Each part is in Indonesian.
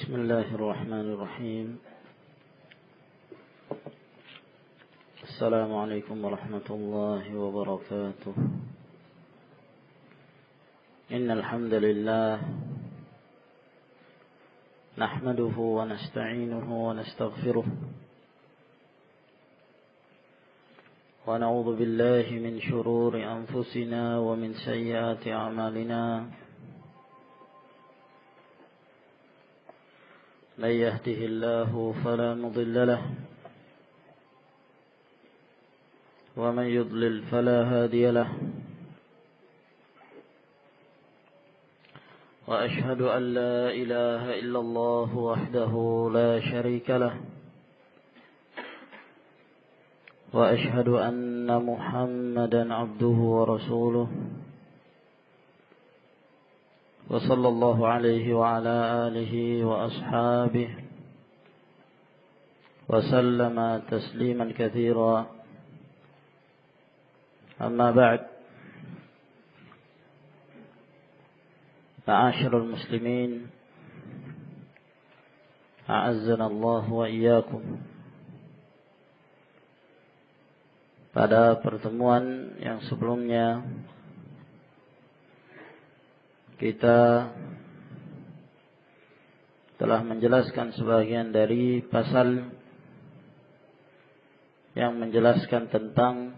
بسم الله الرحمن الرحيم. السلام عليكم ورحمة الله وبركاته. إن الحمد لله نحمده ونستعينه ونستغفره ونعوذ بالله من شرور أنفسنا ومن سيئات أعمالنا. من يهده الله فلا مضل له ومن يضلل فلا هادي له. وأشهد أن لا إله إلا الله وحده لا شريك له وأشهد أن محمدا عبده ورسوله وصلى الله عليه وعلى آله وأصحابه وسلم تسليما كثيرا. أما بعد، معاشر المسلمين أعزنا الله وإياكم. Pada pertemuan yang sebelumnya kita telah menjelaskan sebagian dari pasal yang menjelaskan tentang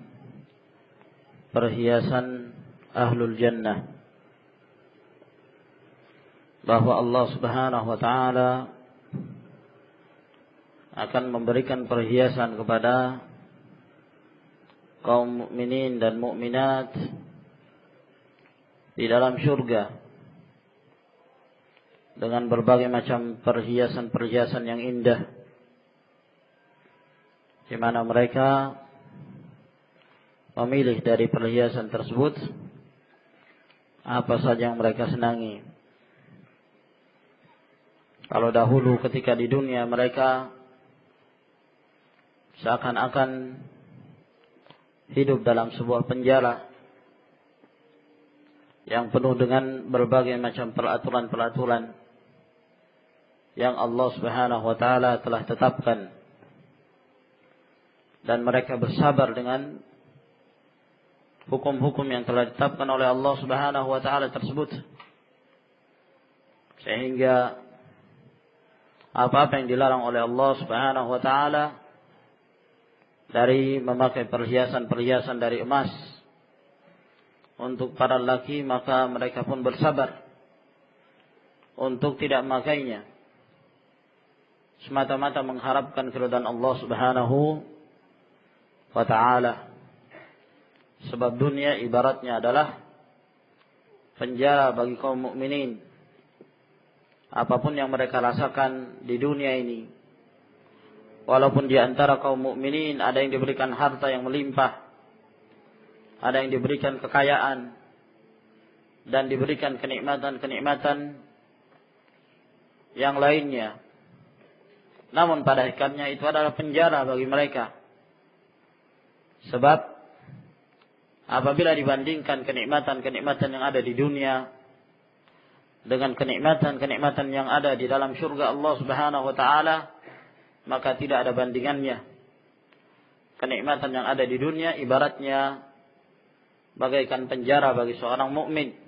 perhiasan ahlul jannah, bahwa Allah Subhanahu wa taala akan memberikan perhiasan kepada kaum mukminin dan mukminat di dalam surga dengan berbagai macam perhiasan-perhiasan yang indah, di mana mereka memilih dari perhiasan tersebut apa saja yang mereka senangi. Kalau dahulu ketika di dunia mereka seakan-akan hidup dalam sebuah penjara yang penuh dengan berbagai macam peraturan-peraturan yang Allah Subhanahu wa taala telah tetapkan, dan mereka bersabar dengan hukum-hukum yang telah ditetapkan oleh Allah Subhanahu wa taala tersebut, sehingga apa-apa yang dilarang oleh Allah Subhanahu wa taala dari memakai perhiasan-perhiasan dari emas untuk para lelaki, maka mereka pun bersabar untuk tidak memakainya, semata-mata mengharapkan keridhaan Allah Subhanahu wa taala. Sebab dunia ibaratnya adalah penjara bagi kaum mukminin. Apapun yang mereka rasakan di dunia ini, walaupun di antara kaum mukminin ada yang diberikan harta yang melimpah, ada yang diberikan kekayaan, dan diberikan kenikmatan-kenikmatan yang lainnya, namun pada hakikatnya itu adalah penjara bagi mereka. Sebab apabila dibandingkan kenikmatan-kenikmatan yang ada di dunia dengan kenikmatan-kenikmatan yang ada di dalam surga Allah Subhanahu wa taala, maka tidak ada bandingannya. Kenikmatan yang ada di dunia ibaratnya bagaikan penjara bagi seorang mukmin,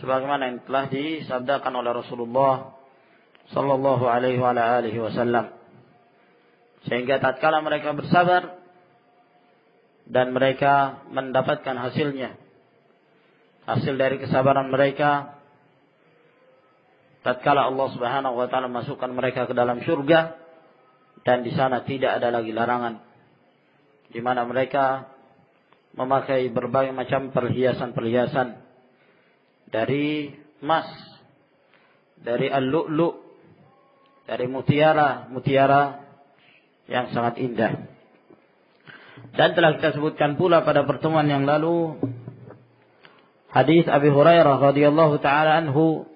sebagaimana yang telah disabdakan oleh Rasulullah sallallahu alaihi wa alihi wasallam. Sehingga tatkala mereka bersabar dan mereka mendapatkan hasilnya, hasil dari kesabaran mereka, tatkala Allah Subhanahu wa taala masukkan mereka ke dalam surga, dan di sana tidak ada lagi larangan, di mana mereka memakai berbagai macam perhiasan-perhiasan dari emas, dari al-lu'lu', dari mutiara yang sangat indah. Dan telah kita sebutkan pula pada pertemuan yang lalu hadis Abi Hurairah radhiyallahu taala anhu,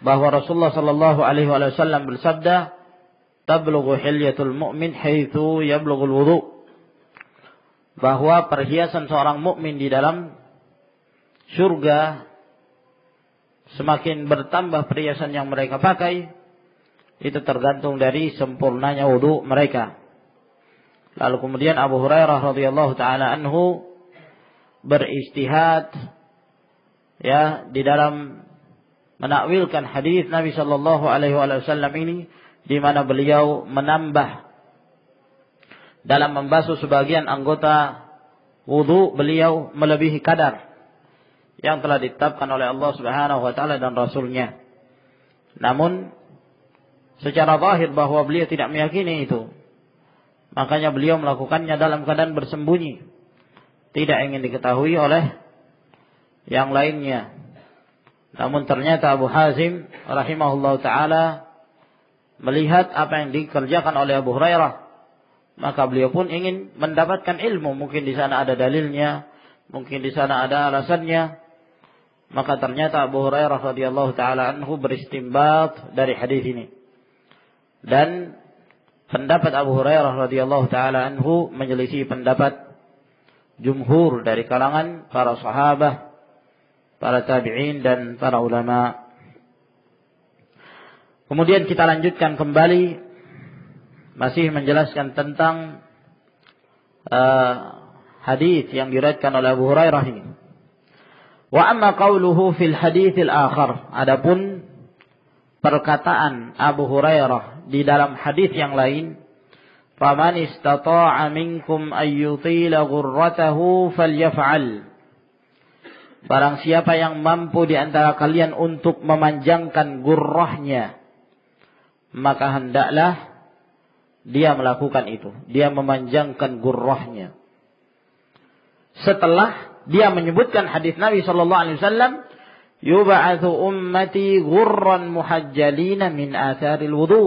bahwa Rasulullah sallallahu alaihi wasallam bersabda, "Tablughu hilyatul mu'min haitsu yablughul wudu." Bahwa perhiasan seorang mukmin di dalam surga semakin bertambah perhiasan yang mereka pakai, itu tergantung dari sempurnanya wudu mereka. Lalu kemudian Abu Hurairah radhiyallahu taala anhu beristihad ya di dalam menakwilkan hadis Nabi sallallahu alaihi wasallam ini, di mana beliau menambah dalam membasuh sebagian anggota wudu beliau melebihi kadar yang telah ditetapkan oleh Allah Subhanahu wa taala dan Rasul-Nya. Namun secara zahir bahwa beliau tidak meyakini itu. Makanya beliau melakukannya dalam keadaan bersembunyi, tidak ingin diketahui oleh yang lainnya. Namun ternyata Abu Hazim rahimahullah ta'ala melihat apa yang dikerjakan oleh Abu Hurairah, maka beliau pun ingin mendapatkan ilmu. Mungkin di sana ada dalilnya, mungkin di sana ada alasannya. Maka ternyata Abu Hurairah radhiyallahu ta'ala anhu beristinbat dari hadis ini. Dan pendapat Abu Hurairah radhiyallahu ta'ala anhu menyelisih pendapat jumhur dari kalangan para sahabat, para tabi'in dan para ulama. Kemudian kita lanjutkan kembali masih menjelaskan tentang hadis yang diriwayatkan oleh Abu Hurairah ini. Wa amma qauluhu fil haditsil akhar, adapun perkataan Abu Hurairah di dalam hadis yang lain, faman istata'a minkum ayyutila ghurratahu falyaf'al, barang siapa yang mampu di antara kalian untuk memanjangkan gurrahnya, maka hendaklah dia melakukan itu, dia memanjangkan gurrahnya. Setelah dia menyebutkan hadis Nabi sallallahu alaihi wasallam, yub'atsu ummati ghurran muhajjalina min atharil wudu,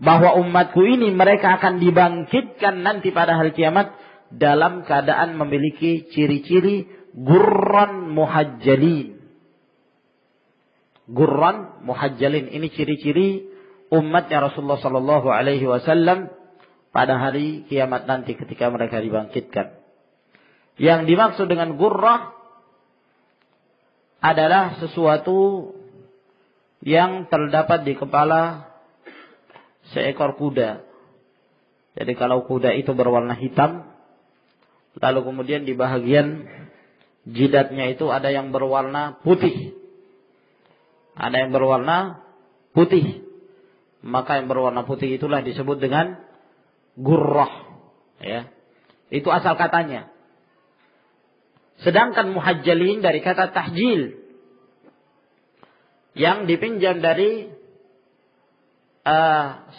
bahwa umatku ini mereka akan dibangkitkan nanti pada hari kiamat dalam keadaan memiliki ciri-ciri gurran muhajjalin. Gurran muhajjalin ini ciri-ciri umatnya Rasulullah sallallahu alaihi wasallam pada hari kiamat nanti ketika mereka dibangkitkan. Yang dimaksud dengan gurrah adalah sesuatu yang terdapat di kepala seekor kuda. Jadi kalau kuda itu berwarna hitam, lalu kemudian di bahagian jidatnya itu ada yang berwarna putih. Ada yang berwarna putih. Maka yang berwarna putih itulah disebut dengan gurrah. Ya. Itu asal katanya. Sedangkan muhajjalin dari kata tahjil, yang dipinjam dari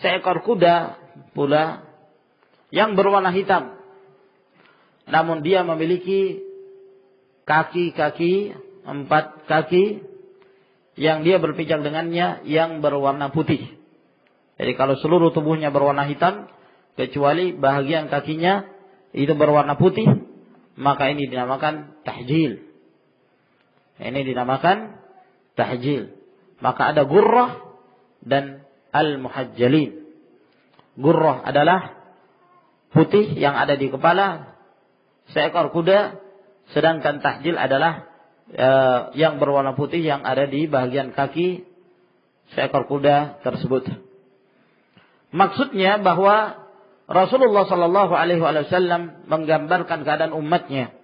seekor kuda pula yang berwarna hitam, namun dia memiliki kaki-kaki, 4 kaki yang dia berpijak dengannya yang berwarna putih. Jadi kalau seluruh tubuhnya berwarna hitam kecuali bahagian kakinya itu berwarna putih, maka ini dinamakan tahjil. Ini dinamakan tahjil. Maka ada gurrah dan al-muhajjalin. Gurrah adalah putih yang ada di kepala seekor kuda, sedangkan tahjil adalah yang berwarna putih yang ada di bagian kaki seekor kuda tersebut. Maksudnya bahwa Rasulullah sallallahu alaihi wasallam menggambarkan keadaan umatnya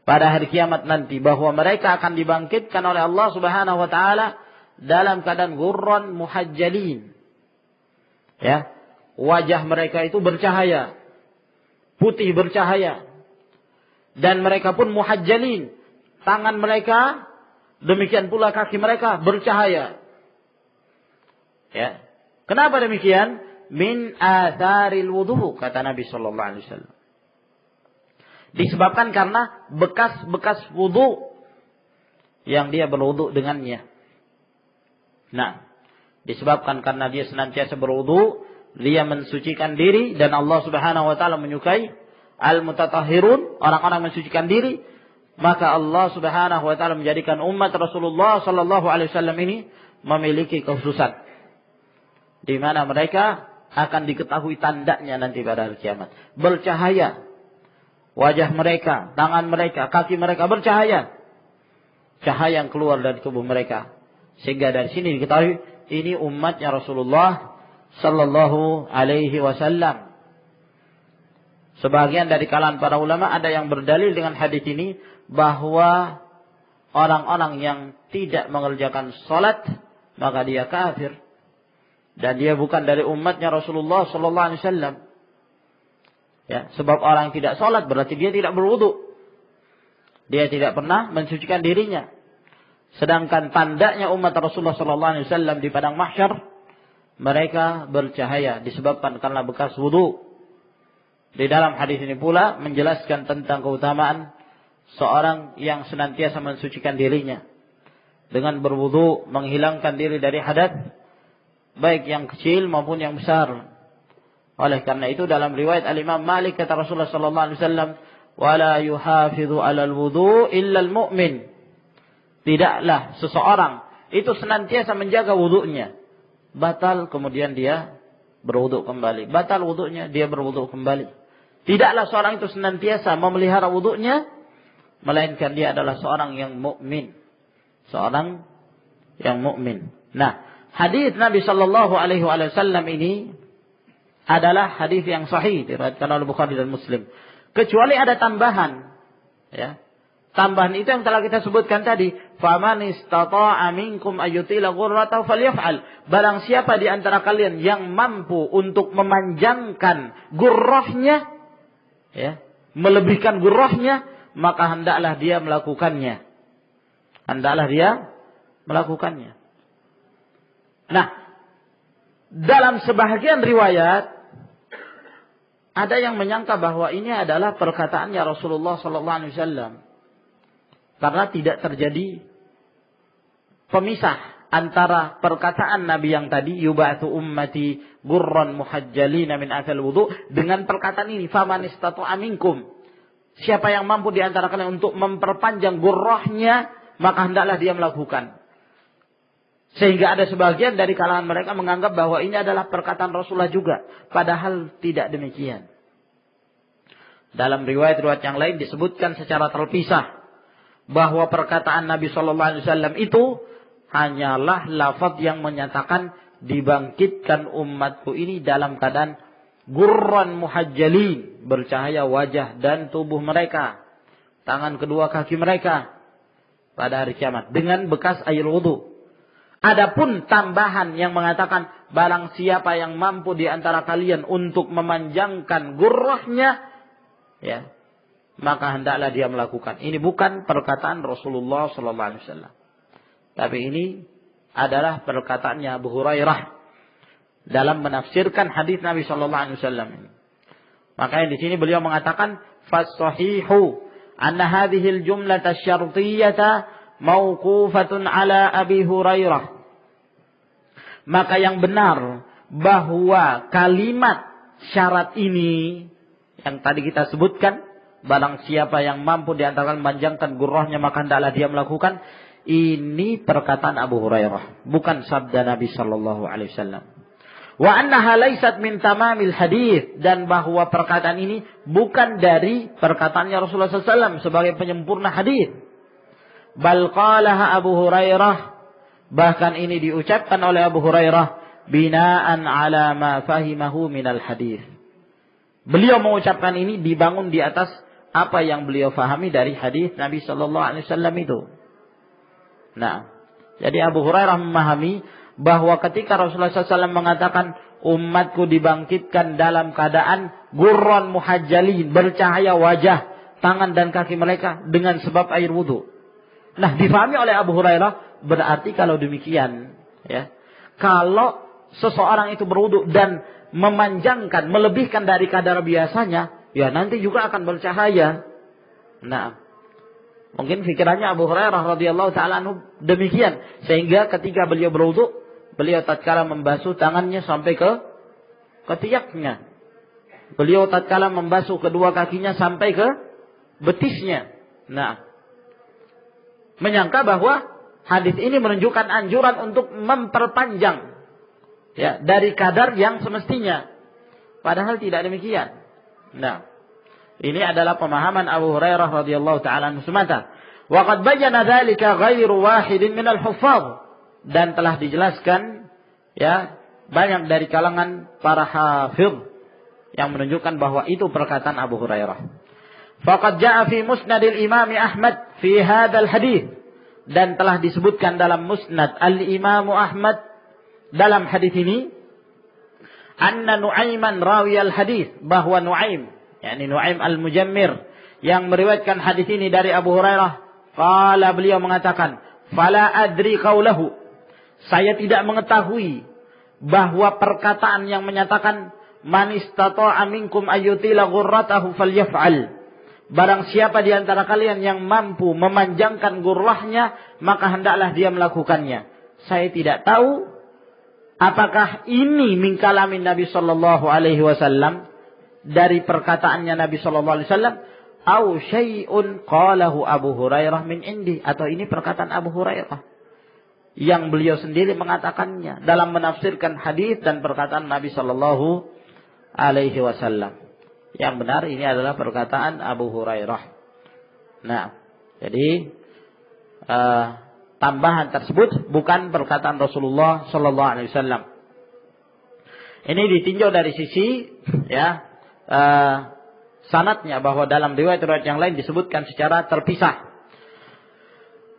pada hari kiamat nanti, bahwa mereka akan dibangkitkan oleh Allah Subhanahu wa taala dalam keadaan gurran muhajjalin. Ya, wajah mereka itu bercahaya, putih bercahaya, dan mereka pun muhajjalin, tangan mereka demikian pula kaki mereka bercahaya. Ya. Kenapa demikian? Min atharil wudu, kata Nabi sallallahu alaihi wasallam. Disebabkan karena bekas-bekas wudu yang dia berwudu dengannya. Nah, disebabkan karena dia senantiasa berwudu, dia mensucikan diri, dan Allah Subhanahu wa taala menyukai al-mutatahhirun, orang-orang mensucikan diri, maka Allah Subhanahu wa taala menjadikan umat Rasulullah sallallahu alaihi wasallam ini memiliki kekhususan, di mana mereka akan diketahui tandanya nanti pada hari kiamat. Bercahaya. Wajah mereka, tangan mereka, kaki mereka bercahaya. cahaya yang keluar dari tubuh mereka. Sehingga dari sini diketahui ini umatnya Rasulullah sallallahu alaihi wasallam. Sebagian dari kalangan para ulama ada yang berdalil dengan hadis ini bahwa orang-orang yang tidak mengerjakan salat maka dia kafir dan dia bukan dari umatnya Rasulullah sallallahu alaihi wasallam. Ya, sebab orang yang tidak salat berarti dia tidak berwudu. Dia tidak pernah mensucikan dirinya. Sedangkan tandanya umat Rasulullah sallallahu alaihi wasallam di padang mahsyar mereka bercahaya disebabkan karena bekas wudu. Di dalam hadis ini pula menjelaskan tentang keutamaan seorang yang senantiasa mensucikan dirinya dengan berwudu, menghilangkan diri dari hadas baik yang kecil maupun yang besar. Oleh karena itu dalam riwayat Al-Imam Malik kata Rasulullah sallallahu alaihi wasallam, "Wala yuhafidhu 'alal wudu' illa al-mu'min." Tidaklah seseorang itu senantiasa menjaga wudunya. Batal kemudian dia berwudu kembali. Batal wudunya, dia berwudu kembali. Tidaklah seorang itu senantiasa memelihara wudunya, melainkan dia adalah seorang yang mukmin. Seorang yang mukmin. Nah, hadis Nabi sallallahu alaihi wasallam ini adalah hadis yang sahih diriwayatkan oleh Bukhari dan Muslim. Kecuali ada tambahan, ya. Tambahan itu yang telah kita sebutkan tadi, faman istata'a minkum ayyutila ghurrata falyaf'al. Barang siapa di antara kalian yang mampu untuk memanjangkan gurrahnya, ya, melebihkan gurrahnya, maka hendaklah dia melakukannya. Hendaklah dia melakukannya. Nah, dalam sebahagian riwayat ada yang menyangka bahwa ini adalah perkataannya Rasulullah sallallahu alaihi wasallam. Karena tidak terjadi pemisah antara perkataan Nabi yang tadi yub'atsu ummati gurran muhajjalina min athal wudu dengan perkataan ini faman istata'a minkum. Siapa yang mampu di antara kalian untuk memperpanjang gurrahnya, maka hendaklah dia melakukan. Sehingga ada sebagian dari kalangan mereka menganggap bahwa ini adalah perkataan Rasulullah juga, padahal tidak demikian. Dalam riwayat-riwayat yang lain disebutkan secara terpisah bahwa perkataan Nabi sallallahu alaihi wasallam itu hanyalah lafaz yang menyatakan dibangkitkan umatku ini dalam keadaan gurran muhajjalin, bercahaya wajah dan tubuh mereka, tangan kedua kaki mereka pada hari kiamat dengan bekas air wudu. Adapun tambahan yang mengatakan barang siapa yang mampu di antara kalian untuk memanjangkan gurrahnya, ya, maka hendaklah dia melakukan. Ini bukan perkataan Rasulullah sallallahu alaihi wasallam. Tapi ini adalah perkataannya Abu Hurairah dalam menafsirkan hadis Nabi sallallahu alaihi wasallam ini. Makanya di sini beliau mengatakan fas-sahihu anna hadhihi al-jumlata asy-syartiyyata mauqufatun ala Abi Hurairah. Maka yang benar bahwa kalimat syarat ini yang tadi kita sebutkan, barang siapa yang mampu di antara kalian memanjangkan gurrahnya maka hendaklah dia melakukan, ini perkataan Abu Hurairah, bukan sabda Nabi sallallahu alaihi wasallam. Wa annaha laysat min tamamil hadis, dan bahwa perkataan ini bukan dari perkataannya Rasulullah sallallahu alaihi wasallam sebagai penyempurna hadis. Bal qalaha Abu Hurairah, bahkan ini diucapkan oleh Abu Hurairah binaan ala ma fahimahu minal hadis. Beliau mengucapkan ini dibangun di atas apa yang beliau fahami dari hadis Nabi sallallahu alaihi wasallam itu. Nah, jadi Abu Hurairah memahami bahwa ketika Rasulullah SAW mengatakan umatku dibangkitkan dalam keadaan gurran muhajjalin, bercahaya wajah, tangan dan kaki mereka dengan sebab air wudu. Nah, difahami oleh Abu Hurairah, berarti kalau demikian, ya, kalau seseorang itu berwudu dan memanjangkan, melebihkan dari kadar biasanya, ya nanti juga akan bercahaya. Nah, mungkin pikirannya Abu Hurairah radhiyallahu taala anhu demikian, sehingga ketika beliau berwudu, beliau tatkala membasuh tangannya sampai ke ketiaknya. Beliau tatkala membasuh kedua kakinya sampai ke betisnya. Nah, menyangka bahwa hadis ini menunjukkan anjuran untuk memperpanjang, ya, dari kadar yang semestinya. Padahal tidak demikian. Nah, ini adalah pemahaman Abu Hurairah radhiyallahu taala anhu semata. Wa qad bayyana dzalika ghairu wahidin minal huffaz, dan telah dijelaskan ya banyak dari kalangan para hafidh yang menunjukkan bahwa itu perkataan Abu Hurairah. Faqad jaa fi musnadil Imam Ahmad fi hadzal hadits, dan telah disebutkan dalam musnad al-Imam Ahmad dalam hadis ini, anna Nu'aiman rawiyal hadis, bahwa Nu'aim, yakni Nu'aim al-Mujammir yang meriwayatkan hadis ini dari Abu Hurairah, qala, beliau mengatakan, fala adri qaulahu, saya tidak mengetahui bahwa perkataan yang menyatakan man istata'a minkum ayyutila ghurratahu falyaf'al, barang siapa di antara kalian yang mampu memanjangkan gurrahnya maka hendaklah dia melakukannya. Saya tidak tahu apakah ini min kalamin Nabi sallallahu alaihi wasallam, dari perkataannya Nabi sallallahu alaihi wasallam, au syai'un qalahu Abu Hurairah min indi, atau ini perkataan Abu Hurairah yang beliau sendiri mengatakannya dalam menafsirkan hadis dan perkataan Nabi sallallahu alaihi wasallam. Yang benar ini adalah perkataan Abu Hurairah. Nah, jadi tambahan tersebut bukan perkataan Rasulullah sallallahu alaihi wasallam. Ini ditinjau dari sisi ya sanadnya, bahwa dalam riwayat-riwayat yang lain disebutkan secara terpisah.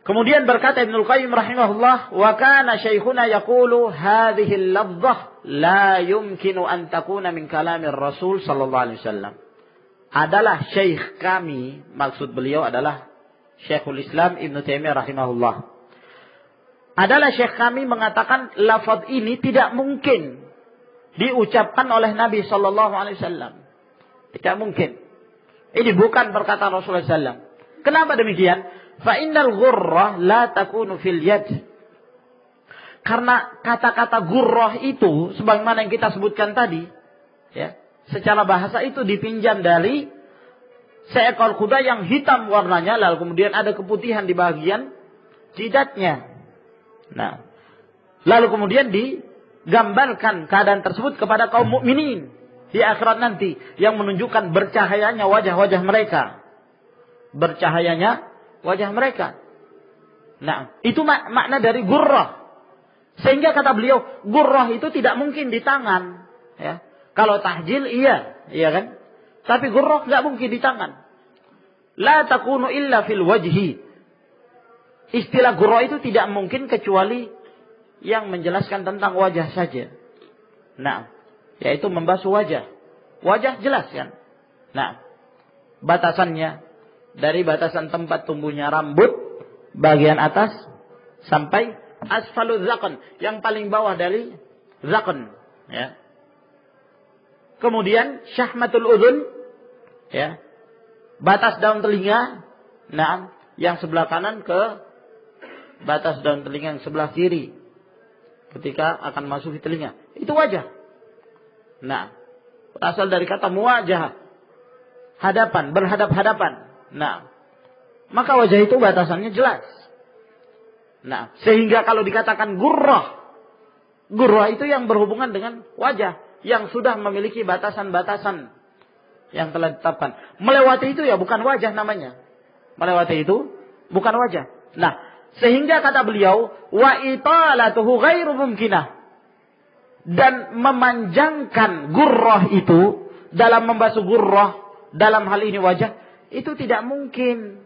Kemudian berkata Ibnul Qayyim rahimahullah, wa kana syekhuna yaqulu hadhihi al-lafdhah la yumkinu an takuna min kalamir Rasul sallallahu alaihi wasallam. Adalah syekh kami, maksud beliau adalah Syekhul Islam Ibnu Taimiyah rahimahullah. Adalah syekh kami mengatakan lafaz ini tidak mungkin diucapkan oleh Nabi sallallahu alaihi wasallam. Tidak mungkin. Ini bukan perkataan Rasulullah sallallahu alaihi wasallam. Kenapa demikian? Fa innal ghurrah la takunu fil yad. Karena kata-kata gurrah itu sebagaimana yang kita sebutkan tadi, ya, secara bahasa itu dipinjam dari seekor kuda yang hitam warnanya, lalu kemudian ada keputihan di bagian jidatnya. Nah, lalu kemudian digambarkan keadaan tersebut kepada kaum mukminin di akhirat nanti, yang menunjukkan bercahayanya wajah-wajah mereka. Bercahayanya wajah mereka. Nah, itu makna dari gurrah. Sehingga kata beliau, gurrah itu tidak mungkin di tangan. Ya. Kalau tahjil iya kan? Tapi gurrah nggak mungkin di tangan. La takunu illa fil wajhi. Istilah gurrah itu tidak mungkin kecuali yang menjelaskan tentang wajah saja. Nah, yaitu membasuh wajah. Wajah jelas kan? Nah, batasannya dari batasan tempat tumbuhnya rambut bagian atas sampai asfalul zaqan, yang paling bawah dari zaqan, ya. Kemudian syahmatul udhun, ya. Batas daun telinga, nah, yang sebelah kanan ke batas daun telinga yang sebelah kiri ketika akan masuk di telinga. Itu wajah. Nah, berasal dari kata muwajah, hadapan, berhadap-hadapan. Nah, maka wajah itu batasannya jelas. Nah, sehingga kalau dikatakan gurrah itu yang berhubungan dengan wajah, yang sudah memiliki batasan-batasan yang telah ditetapkan. Melewati itu ya bukan wajah namanya. Melewati itu bukan wajah. Nah, sehingga kata beliau, wa italatuhu ghairu mumkinah. Dan memanjangkan gurrah itu, dalam membasuh gurrah, dalam hal ini wajah, itu tidak mungkin.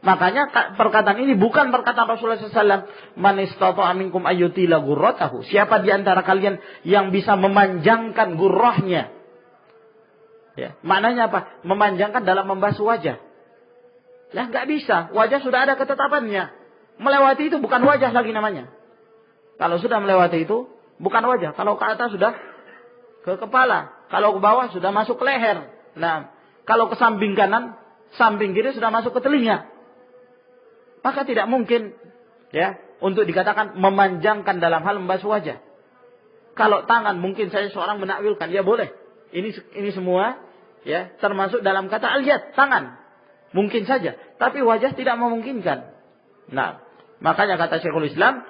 Makanya perkataan ini bukan perkataan Rasulullah SAW. Man istata'a minkum ayyutila gurratahu. Siapa di antara kalian yang bisa memanjangkan gurrahnya? Ya, maknanya apa? Memanjangkan dalam membasuh wajah. Lah nggak bisa. Wajah sudah ada ketetapannya. Melewati itu bukan wajah lagi namanya. Kalau sudah melewati itu bukan wajah. Kalau ke atas sudah ke kepala. Kalau ke bawah sudah masuk ke leher. Nah, kalau ke samping kanan, samping kiri sudah masuk ke telinga. Maka tidak mungkin ya untuk dikatakan memanjangkan dalam hal membasuh wajah. Kalau tangan mungkin saya seorang menakwilkan, ya boleh. Ini semua ya termasuk dalam kata al-yad, tangan. Mungkin saja, tapi wajah tidak memungkinkan. Nah, makanya kata Syekhul Islam,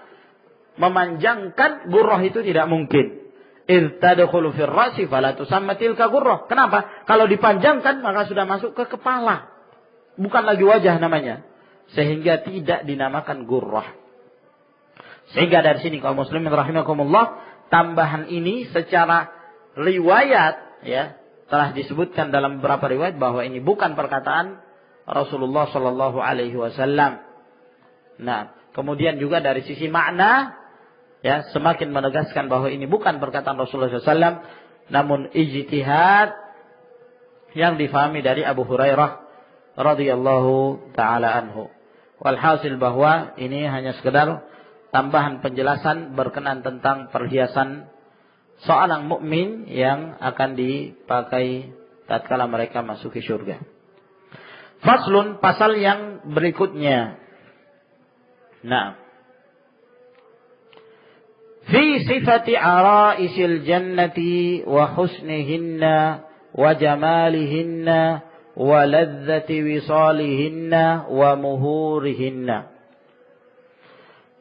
memanjangkan gurrah itu tidak mungkin. Idh tadkhulu fir ra'si fala tusamma tilka gurrah. Kenapa? Kalau dipanjangkan maka sudah masuk ke kepala. bukan lagi wajah namanya, sehingga tidak dinamakan gurrah. Sehingga dari sini kaum muslimin rahimakumullah, tambahan ini secara riwayat ya telah disebutkan dalam beberapa riwayat bahwa ini bukan perkataan Rasulullah sallallahu alaihi wasallam. Nah, kemudian juga dari sisi makna ya semakin menegaskan bahwa ini bukan perkataan Rasulullah SAW, namun ijtihad yang difahami dari Abu Hurairah radhiyallahu taala anhu. Walhasil bahwa ini hanya sekedar tambahan penjelasan berkenaan tentang perhiasan seorang mukmin yang akan dipakai tatkala mereka masuki surga. Faslun, pasal yang berikutnya. Nah, fi sifati araisil jannati wa husnihinna wa jamalihinna wa ladzati wisalihinna wa muhurihinna.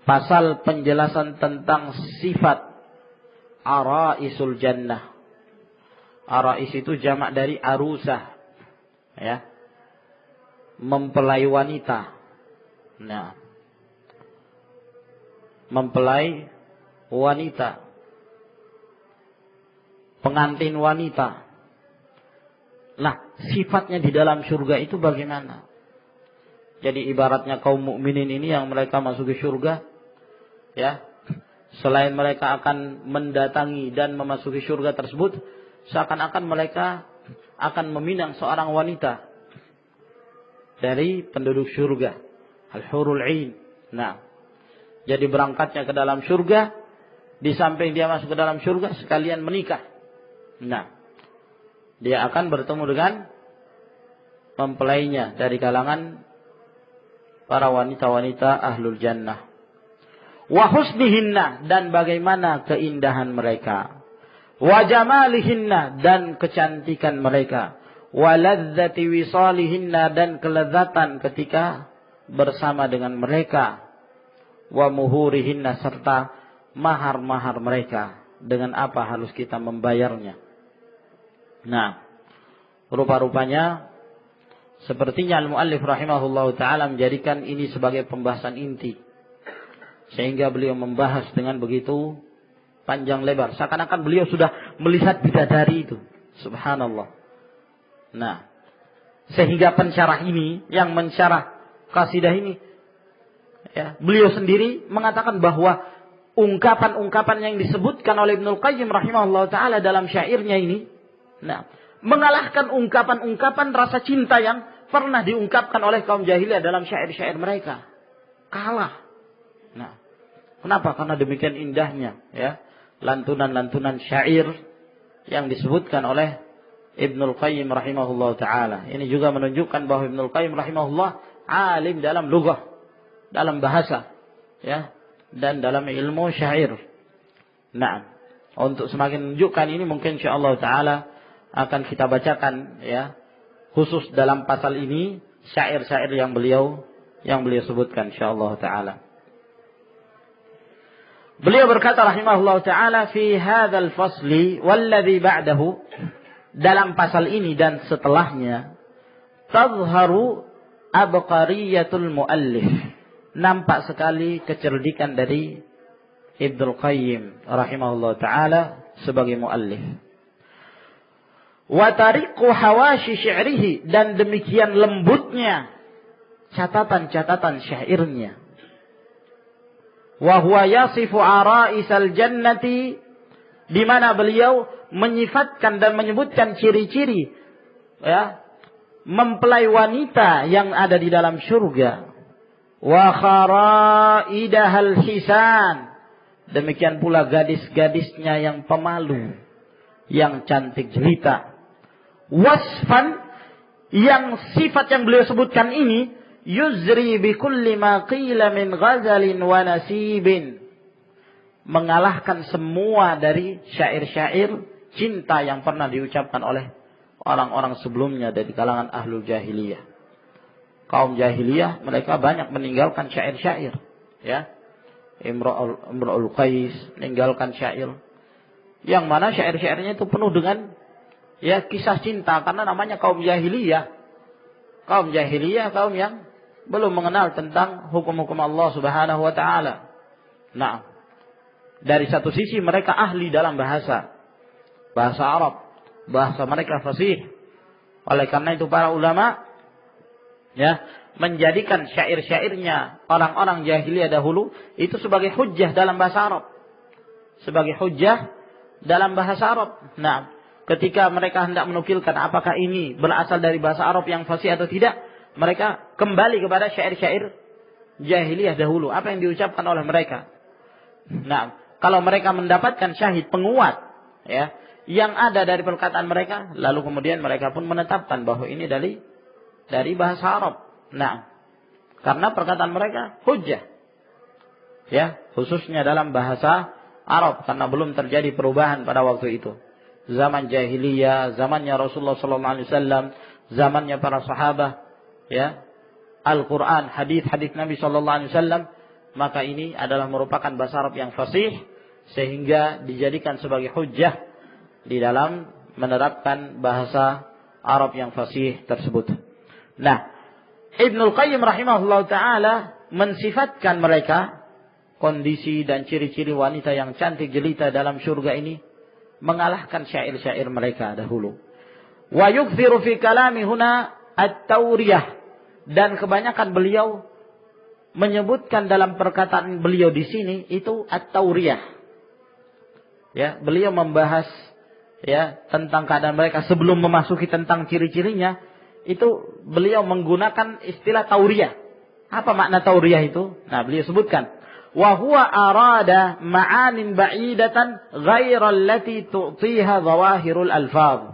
Pasal penjelasan tentang sifat araisul jannah. Arais itu jamak dari arusah, ya, mempelai wanita. Nah, mempelai wanita, pengantin wanita. Nah, sifatnya di dalam surga itu bagaimana? Jadi ibaratnya kaum mukminin ini yang mereka masuk ke surga, ya, selain mereka akan mendatangi dan memasuki surga tersebut, seakan-akan mereka akan meminang seorang wanita dari penduduk surga, al-hurul 'ain. Nah, jadi berangkatnya ke dalam surga, di samping dia masuk ke dalam surga sekalian menikah. Nah, dia akan bertemu dengan mempelainya dari kalangan para wanita-wanita ahlul jannah. Wa husnihinna, dan bagaimana keindahan mereka. Wa jamalihinna, dan kecantikan mereka. Wa ladzati wisalihinna, dan kelezatan ketika bersama dengan mereka. Wa muhurihinna, serta mahar-mahar mereka. Dengan apa harus kita membayarnya. Nah, rupa-rupanya sepertinya al-muallif rahimahullah ta'ala menjadikan ini sebagai pembahasan inti. Sehingga beliau membahas dengan begitu panjang lebar. Seakan-akan beliau sudah melihat bidadari itu. Subhanallah. Nah, sehingga pensyarah ini, yang mensyarah qasidah ini, ya, beliau sendiri mengatakan bahwa ungkapan-ungkapan yang disebutkan oleh Ibnul Qayyim rahimahullah ta'ala dalam syairnya ini, nah, mengalahkan ungkapan-ungkapan rasa cinta yang pernah diungkapkan oleh kaum jahiliyah dalam syair-syair mereka. Kalah. Nah, kenapa? Karena demikian indahnya, ya, lantunan-lantunan syair yang disebutkan oleh Ibnul Qayyim rahimahullah ta'ala. Ini juga menunjukkan bahwa Ibnul Qayyim rahimahullah alim dalam lughah, dalam bahasa, ya, dan dalam ilmu syair. Nah, untuk semakin menunjukkan ini mungkin insyaallah ta'ala akan kita bacakan, ya, khusus dalam pasal ini syair-syair yang beliau sebutkan insyaallah ta'ala. Beliau berkata rahimahullah ta'ala fi hadzal fasli walladzi ba'dahu, dalam pasal ini dan setelahnya, tazharu abqariyatul muallif, nampak sekali kecerdikan dari Ibnul Qayyim rahimahullah ta'ala sebagai muallif. Wa tariqu hawashi syi'rihi, dan demikian lembutnya catatan-catatan syairnya. Wa huwa yasifu araisal jannati, di mana beliau menyifatkan dan menyebutkan ciri-ciri, ya, mempelai wanita yang ada di dalam surga. Wa kharaidahal hisan, demikian pula gadis-gadisnya yang pemalu, yang cantik jelita. Wasfan, yang sifat yang beliau sebutkan ini, yuzri bi kulli ma qila min ghazalin wa nasibin, mengalahkan semua dari syair-syair cinta yang pernah diucapkan oleh orang-orang sebelumnya dari kalangan ahlul jahiliyah. Kaum jahiliyah mereka banyak meninggalkan syair-syair, ya. Imra'ul Qais meninggalkan syair yang mana syair-syairnya itu penuh dengan, ya, kisah cinta, karena namanya kaum jahiliyah. kaum jahiliyah, kaum yang belum mengenal tentang hukum-hukum Allah Subhanahu wa taala. Nah, dari satu sisi mereka ahli dalam bahasa Arab, bahasa mereka fasih. Oleh karena itu para ulama menjadikan syair-syairnya orang-orang jahiliyah dahulu itu sebagai hujjah dalam bahasa Arab. Sebagai hujjah dalam bahasa Arab. Nah, ketika mereka hendak menukilkan apakah ini berasal dari bahasa Arab yang fasih atau tidak, mereka kembali kepada syair-syair jahiliyah dahulu, apa yang diucapkan oleh mereka. Nah, kalau mereka mendapatkan syahid penguat yang ada dari perkataan mereka, lalu kemudian mereka pun menetapkan bahwa ini dari bahasa Arab. Nah, karena perkataan mereka hujjah. Khususnya dalam bahasa Arab, karena belum terjadi perubahan pada waktu itu. Zaman jahiliyah, zamannya Rasulullah SAW, zamannya para sahabat, Al-Quran, hadis-hadis Nabi SAW, maka ini adalah merupakan bahasa Arab yang fasih, sehingga dijadikan sebagai hujjah di dalam menerapkan bahasa Arab yang fasih tersebut. Nah, Ibnul Qayyim rahimahullah ta'ala mensifatkan mereka, kondisi dan ciri-ciri wanita yang cantik jelita dalam surga ini, mengalahkan syair-syair mereka dahulu. Wa yukthiru fi kalami huna at-tawriyah, dan kebanyakan beliau menyebutkan dalam perkataan beliau di sini itu at-tawriyah. Beliau membahas tentang keadaan mereka sebelum memasuki tentang ciri-cirinya, itu beliau menggunakan istilah tauriyah. Apa makna tauriyah itu? Nah, beliau sebutkan, wa huwa arada ma'anin ba'idatan ghaira allati tu'tiha zawahirul alfaz.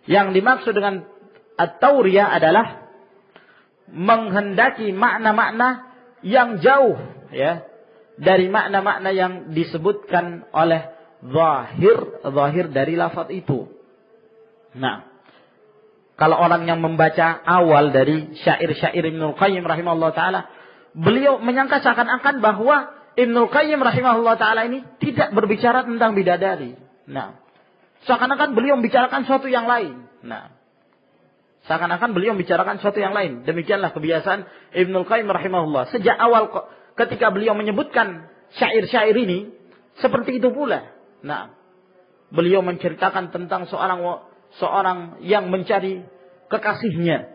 Yang dimaksud dengan at-tauriyah adalah menghendaki makna-makna yang jauh dari makna-makna yang disebutkan oleh zahir dari lafaz itu. Nah, kalau orang yang membaca awal dari syair-syair Ibnul Qayyim rahimahullah ta'ala, beliau menyangka seakan-akan bahwa Ibnul Qayyim rahimahullah ta'ala ini tidak berbicara tentang bidadari. Nah, seakan-akan beliau membicarakan sesuatu yang lain. Nah, seakan-akan beliau membicarakan sesuatu yang lain. Demikianlah kebiasaan Ibnul Qayyim rahimahullah. Sejak awal ketika beliau menyebutkan syair-syair ini, seperti itu pula. Nah, beliau menceritakan tentang seorang yang mencari kekasihnya.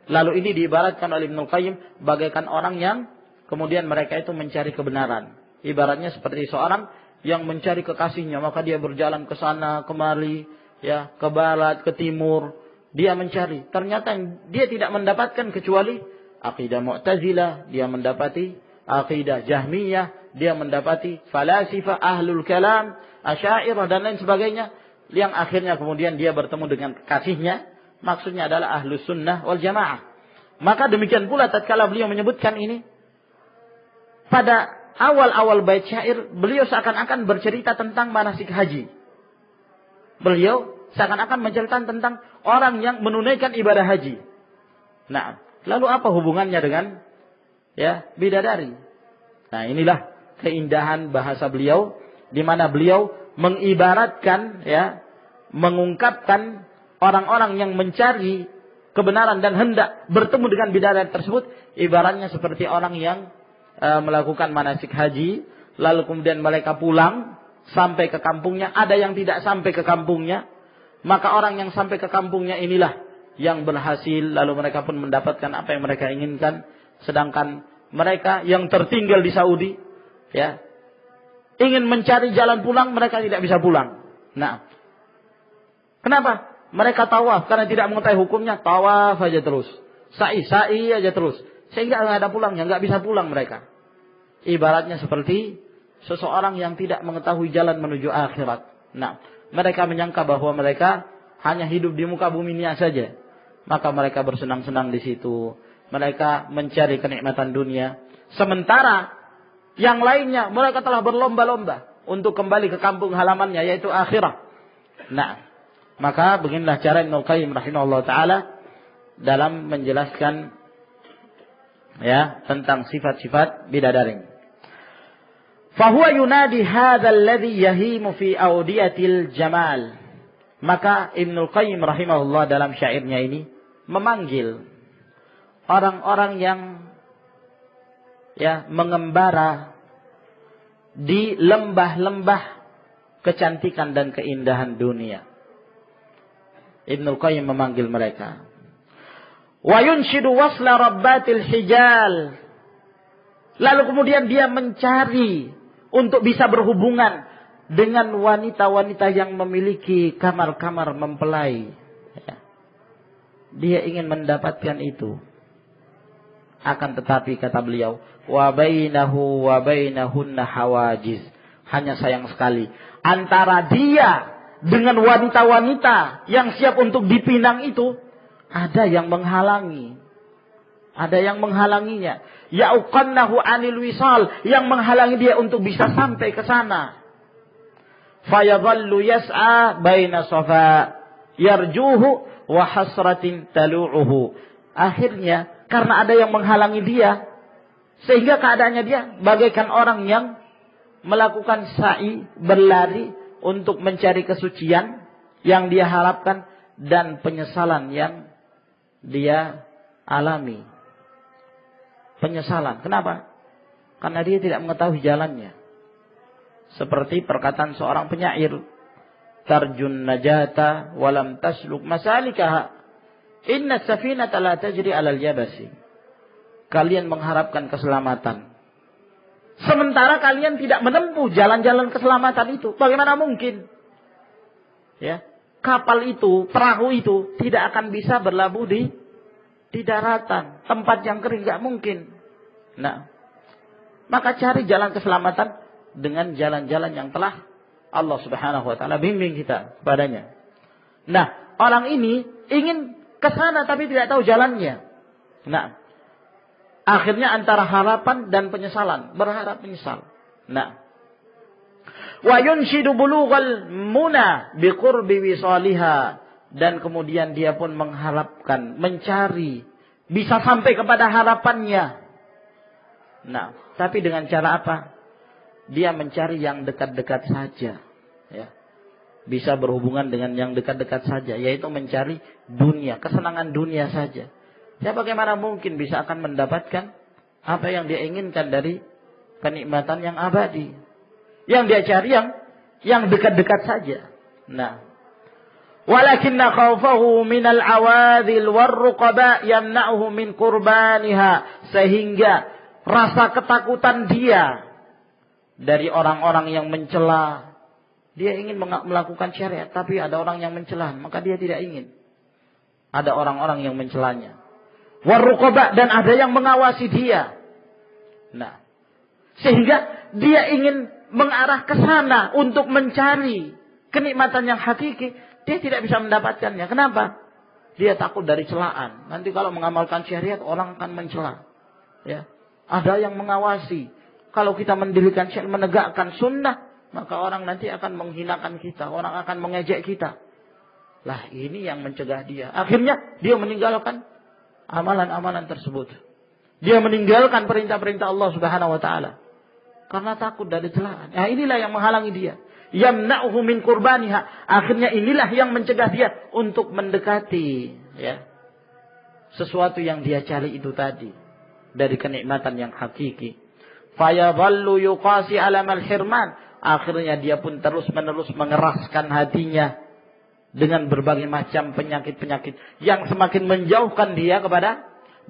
Lalu ini diibaratkan oleh Ibnul Qayyim bagaikan orang yang kemudian mereka itu mencari kebenaran. Ibaratnya seperti seorang yang mencari kekasihnya, maka dia berjalan ke sana kemari, ke barat, ke timur, dia mencari. Ternyata dia tidak mendapatkan kecuali akidah Mu'tazilah, dia mendapati akidah Jahmiyah, dia mendapati falasifah, ahlul kalam, Asy'ariyah dan lain sebagainya, yang akhirnya kemudian dia bertemu dengan kasihnya, maksudnya adalah ahlus sunnah wal jamaah. Maka demikian pula tatkala beliau menyebutkan ini, pada awal-awal bait syair beliau seakan-akan bercerita tentang manasik haji. Beliau seakan-akan menceritakan tentang orang yang menunaikan ibadah haji. Nah, lalu apa hubungannya dengan bidadari? Nah, inilah keindahan bahasa beliau, di mana beliau mengibaratkan, mengungkapkan orang-orang yang mencari kebenaran dan hendak bertemu dengan bidadari tersebut, ibaratnya seperti orang yang melakukan manasik haji, lalu kemudian mereka pulang sampai ke kampungnya. Ada yang tidak sampai ke kampungnya, maka orang yang sampai ke kampungnya inilah yang berhasil, lalu mereka pun mendapatkan apa yang mereka inginkan. Sedangkan mereka yang tertinggal di Saudi, ingin mencari jalan pulang, mereka tidak bisa pulang. Nah, kenapa? Mereka tawaf karena tidak mengetahui hukumnya, tawaf aja terus, sa'i aja terus, sehingga nggak ada pulangnya, nggak bisa pulang mereka. Ibaratnya seperti seseorang yang tidak mengetahui jalan menuju akhirat. Nah, mereka menyangka bahwa mereka hanya hidup di muka buminya saja, maka mereka bersenang-senang di situ. Mereka mencari kenikmatan dunia, sementara yang lainnya mereka telah berlomba-lomba untuk kembali ke kampung halamannya, yaitu akhirat. Nah, maka beginilah cara Ibnul Qayyim rahimahullah ta'ala dalam menjelaskan tentang sifat-sifat bidadari. Fahuwa yunadi hadzal ladzi yahimu fi awdiyatil jamal. Maka Ibnul Qayyim rahimahullah dalam syairnya ini memanggil orang-orang yang mengembara di lembah-lembah kecantikan dan keindahan dunia. Ibnul Qayyim memanggil mereka. Wa yunshidu wasla rabbatil hijal. Lalu kemudian dia mencari untuk bisa berhubungan dengan wanita-wanita yang memiliki kamar-kamar mempelai. Dia ingin mendapatkan itu. Akan tetapi kata beliau, wa bainahu wa bainahunna hawajiz. Hanya sayang sekali, antara dia dengan wanita-wanita yang siap untuk dipinang itu, ada yang menghalangi. Ada yang menghalanginya. Ya'uqannahu anil wisal, yang menghalangi dia untuk bisa sampai ke sana. Fayadhallu yas'a baina safa yarjuhu wa hasratin talu'uhu. Akhirnya karena ada yang menghalangi dia, sehingga keadaannya dia bagaikan orang yang melakukan sa'i, berlari untuk mencari kesucian yang dia harapkan dan penyesalan yang dia alami. Penyesalan. Kenapa? Karena dia tidak mengetahui jalannya. Seperti perkataan seorang penyair, tarjun najata walam tasluk masalikaha, inna safinata la tajri alal yabasi. Kalian mengharapkan keselamatan, sementara kalian tidak menempuh jalan-jalan keselamatan itu. Bagaimana mungkin? Ya, kapal itu, perahu itu tidak akan bisa berlabuh di daratan, tempat yang kering, nggak mungkin. Nah, maka cari jalan keselamatan dengan jalan-jalan yang telah Allah Subhanahu wa taala bimbing kita kepadanya. Nah, orang ini ingin ke sana tapi tidak tahu jalannya. Nah, akhirnya antara harapan dan penyesalan, berharap menyesal. Nah, wa yunshidu bulughal muna biqurbi wisaliha, dan kemudian dia pun mengharapkan, mencari bisa sampai kepada harapannya. Nah, tapi dengan cara apa? Dia mencari yang dekat-dekat saja, ya. Bisa berhubungan dengan yang dekat-dekat saja, yaitu mencari dunia, kesenangan dunia saja. Ya, bagaimana mungkin bisa akan mendapatkan apa yang dia inginkan dari kenikmatan yang abadi? Yang dia cari yang dekat-dekat saja. Nah, walakinna khawfahu minal awadhil warruqaba yamna'uhu min qurbaniha, sehingga rasa ketakutan dia dari orang-orang yang mencela. Dia ingin melakukan syariat, tapi ada orang yang mencela, maka dia tidak ingin. Ada orang-orang yang mencelanya. Warruqaba, dan ada yang mengawasi dia. Nah, sehingga dia ingin mengarah ke sana untuk mencari kenikmatan yang hakiki. Dia tidak bisa mendapatkannya. Kenapa? Dia takut dari celaan. Nanti kalau mengamalkan syariat, orang akan mencela. Ya, ada yang mengawasi. Kalau kita mendirikan syariat, menegakkan sunnah, maka orang nanti akan menghinakan kita. Orang akan mengejek kita. Lah, ini yang mencegah dia. Akhirnya dia meninggalkan amalan-amalan tersebut. Dia meninggalkan perintah-perintah Allah Subhanahu wa taala karena takut dari celaan. Nah, inilah yang menghalangi dia. Yamna'uhu min qurbaniha. Akhirnya inilah yang mencegah dia untuk mendekati, ya, sesuatu yang dia cari itu tadi, dari kenikmatan yang hakiki. Fayadhallu yuqasi alamal hirman. Akhirnya dia pun terus-menerus mengeraskan hatinya dengan berbagai macam penyakit-penyakit yang semakin menjauhkan dia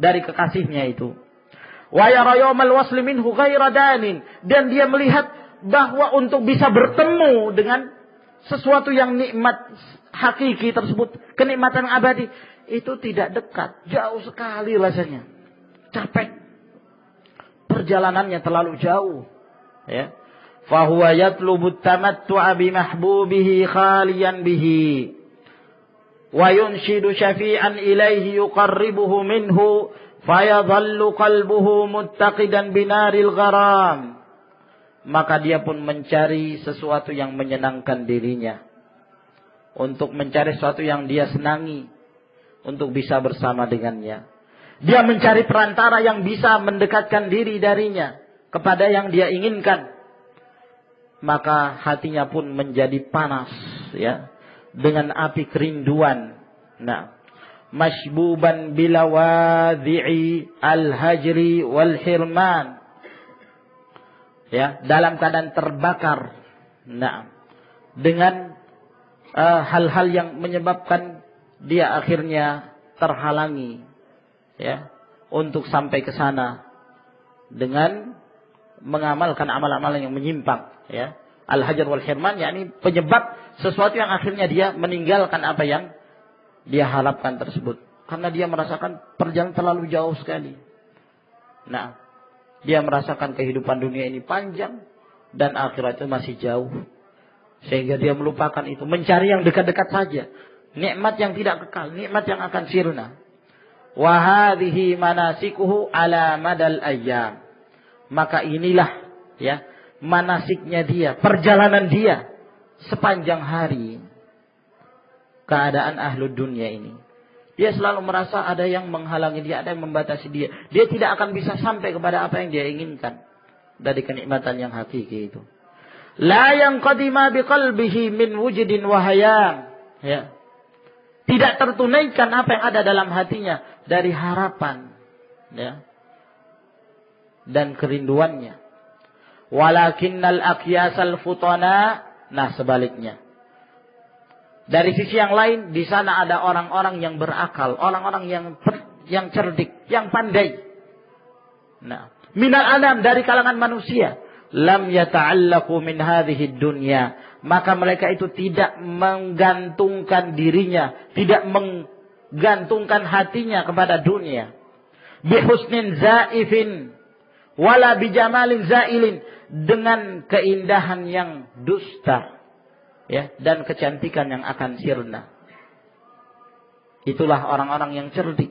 dari kekasihnya itu. Wa yara yawmal wasli minhu ghaira danin, dan dia melihat bahwa untuk bisa bertemu dengan sesuatu yang nikmat hakiki tersebut, kenikmatan abadi, itu tidak dekat, jauh sekali rasanya. Capek. Perjalanannya terlalu jauh, ya. Fa huwa yatlubu tamattu'a bi mahbubihi khaliyan bihi wa yunshidu syafi'an ilaihi yuqarribuhu minhu fayadhallu qalbuhu muttaqidan binaril gharam. Maka dia pun mencari sesuatu yang menyenangkan dirinya, untuk mencari sesuatu yang dia senangi, untuk bisa bersama dengannya. Dia mencari perantara yang bisa mendekatkan diri darinya kepada yang dia inginkan. Maka hatinya pun menjadi panas, ya, dengan api kerinduan. Nah, mashbuban bilawadhi'i al-hajri wal hirman. Ya, dalam keadaan terbakar. Nah, dengan hal-hal yang menyebabkan dia akhirnya terhalangi, ya, untuk sampai ke sana dengan mengamalkan amal-amalan yang menyimpang, ya. Al-hajar wal hirman, yakni penyebab sesuatu yang akhirnya dia meninggalkan apa yang dia harapkan tersebut, karena dia merasakan perjalanan terlalu jauh sekali. Nah, dia merasakan kehidupan dunia ini panjang dan akhirat itu masih jauh, sehingga dia melupakan itu, mencari yang dekat-dekat saja, nikmat yang tidak kekal, nikmat yang akan sirna. Wa hadhihi manasikuhu ala madal ayyam. Maka inilah, ya, manasiknya dia, perjalanan dia sepanjang hari. Keadaan ahlud dunia ini, dia selalu merasa ada yang menghalangi dia, ada yang membatasi dia. Dia tidak akan bisa sampai kepada apa yang dia inginkan dari kenikmatan yang hakiki itu. La yanqadima biqalbihi min wujudin wa hayam. Ya. Tidak tertunaikan apa yang ada dalam hatinya dari harapan, ya, dan kerinduannya. Walakinnal aqyasal futana, nah sebaliknya. Dari sisi yang lain, di sana ada orang-orang yang berakal, orang-orang yang cerdik, yang pandai. Nah, minal anam, dari kalangan manusia, lam yata'allaqu min hadhihi dunya, maka mereka itu tidak menggantungkan dirinya, tidak menggantungkan hatinya kepada dunia. Bihusnin zaifin wala bijamalin zailin, dengan keindahan yang dusta, ya, dan kecantikan yang akan sirna. Itulah orang-orang yang cerdik,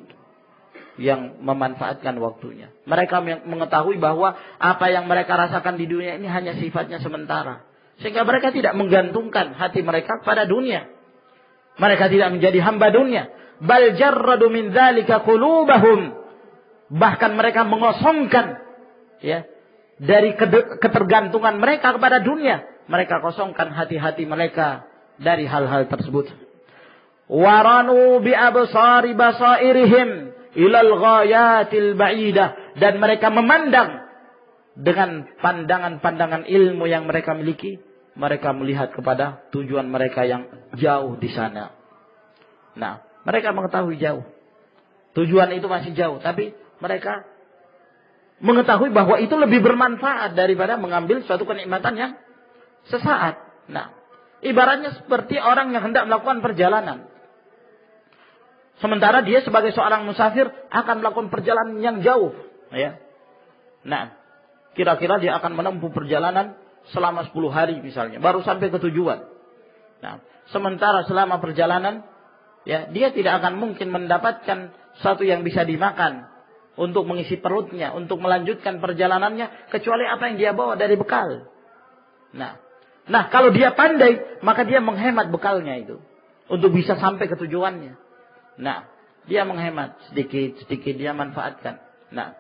yang memanfaatkan waktunya. Mereka mengetahui bahwa apa yang mereka rasakan di dunia ini hanya sifatnya sementara, sehingga mereka tidak menggantungkan hati mereka pada dunia. Mereka tidak menjadi hamba dunia. Bal jarradu min dzalika qulubahum, bahkan mereka mengosongkan, ya, dari ketergantungan mereka kepada dunia. Mereka kosongkan hati-hati mereka dari hal-hal tersebut. Waranu bi absari basairihim ilal ghayatil ba'idah, dan mereka memandang dengan pandangan-pandangan ilmu yang mereka miliki, mereka melihat kepada tujuan mereka yang jauh di sana. Nah, mereka mengetahui jauh, tujuan itu masih jauh, tapi mereka mengetahui bahwa itu lebih bermanfaat daripada mengambil suatu kenikmatan yang sesaat. Nah, ibaratnya seperti orang yang hendak melakukan perjalanan, sementara dia sebagai seorang musafir akan melakukan perjalanan yang jauh, ya. Nah, kira-kira dia akan menempuh perjalanan selama 10 hari misalnya, baru sampai ke tujuan. Nah, sementara selama perjalanan, ya, dia tidak akan mungkin mendapatkan sesuatu yang bisa dimakan untuk mengisi perutnya, untuk melanjutkan perjalanannya, kecuali apa yang dia bawa dari bekal. Nah, kalau dia pandai, maka dia menghemat bekalnya itu untuk bisa sampai ke tujuannya. Nah, dia menghemat sedikit-sedikit, dia manfaatkan. Nah,